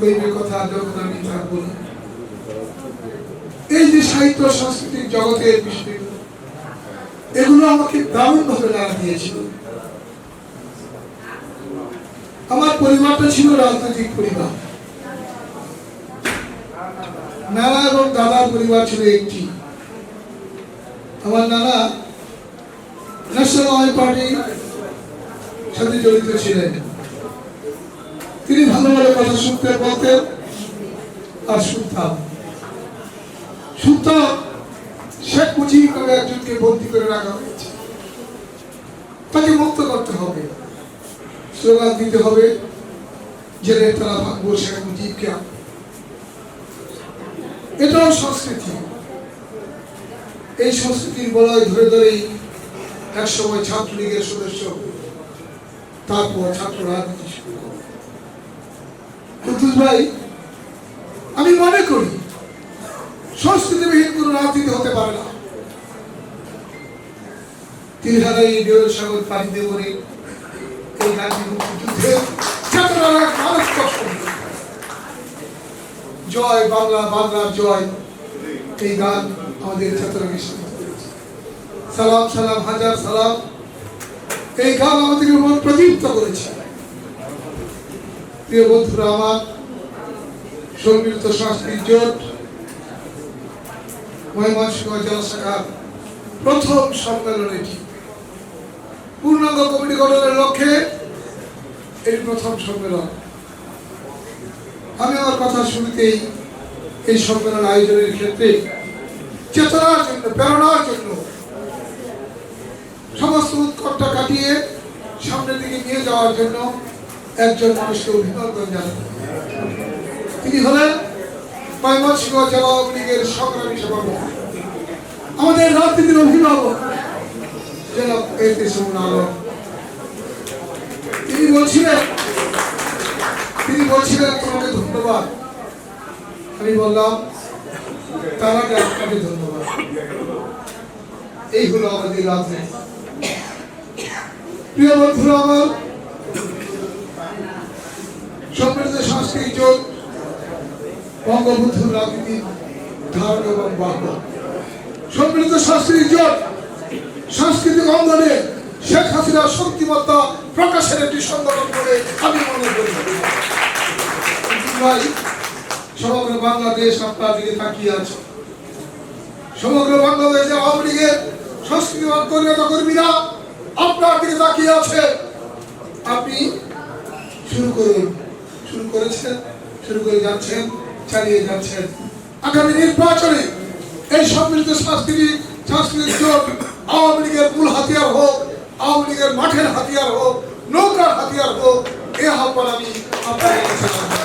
কইবে কথা যখন আমি তা বলি। এই যে সাহিত্য সাংস্কৃতিক জগতের বিষয়, এগুলো আমাকে দারুণ ভাবে নাড়া দিয়েছিল। আমার পরিবারটা ছিল রাজনৈতিক পরিবার, নানা এবং দাদার পরিবার ছিল একটি। আমার নানা ন্যাশনাল পার্টির সাথে জড়িত ছিলেন। তিনি ভালো ভালো কথা শুনতে বলতেন আর শুনতাম। শেখ মুজিব নামে একজনকে বন্দী করে রাখা হয়েছে, তাকে মুক্ত করতে হবে, স্লোগান দিতে হবে, জেলে তারা ভাগবো শেখ মুজিবকে। এটাও সংস্কৃতি। এই সংস্কৃতির বলয় ধরে ধরেই একসময় ছাত্রলীগের সদস্য, তারপর ছাত্র রাজনীতি শুরু করে। কুদ্দুস ভাই, আমি মনে করি সংস্কৃতিবিহীন কোন রাজনীতি হতে পারে না। তিলহারাই ঢেউ সাগর পাড়ি দেব রে, এই গান্ধী মুক্তিযুদ্ধে চেতনার এক মানসিক জয় বাংলা, বাংলার জয়, এই গান আমাদের চেতনাকে সালাম সালাম হাজার সালাম, এই গান আমাদেরকে মন প্রদীপ্ত করেছে। প্রিয় বন্ধুরা আমার, সম্মিলিত সাংস্কৃতিক জোট ময়মনসিংহ জেলা শাখার প্রথম সম্মেলন এটি। পূর্ণাঙ্গ কমিটি গঠনের লক্ষ্যে এটি প্রথম সম্মেলন। আমি আমার কথা শুরুতেই এই সম্মেলন আয়োজনের ক্ষেত্রে চেতনার জন্য, প্রেরণার জন্য, সমস্ত উৎকণ্ঠা কাটিয়ে সামনের দিকে নিয়ে যাওয়ার জন্য একজন মানুষকে অভিনন্দন জানাই। তিনি হলেন ময়মনসিংহ জেলা আওয়ামী লীগের সংগ্রামী সভাপতি, আমাদের রাজনীতির অভিভাবক জনাব এহতেশামুল আলম। তিনি বলছিলেন তোমাকে ধন্যবাদ। আমি বললাম তার আগে আপনাকে ধন্যবাদ। এই হলো আমাদের রাজনীতি। প্রিয় বন্ধুরা আমার, সম্মিলিত সাংস্কৃতিক জোট বঙ্গবন্ধুর রাজনীতির ধারক এবং বাহক। সম্মিলিত সাংস্কৃতিক জোট সাংস্কৃতিক অঙ্গনে শেখ হাসিনার শক্তিমত্তা প্রকাশের একটি সংগঠন বলে আমি মনে করি। ভাই, সমগ্র বাংলাদেশ আপনার দিকে তাকিয়ে আছে। সমগ্র বাংলাদেশে আওয়ামী লীগের সংস্কৃতিবান কর্মীরা আপনার দিকে তাকিয়ে আছে। আপনি শুরু করেছেন, শুরু করে যাচ্ছেন, চালিয়ে যাচ্ছেন। আগামী নির্বাচনে এই সম্মিলিত সাংস্কৃতিক জোট আওয়ামী লীগের মূল হাতিয়ার হোক, আওয়ামী লীগের মাঠের হাতিয়ার হোক, নৌকার হাতিয়ার হোক, এ আহ্বান আমি আপনাদের কাছে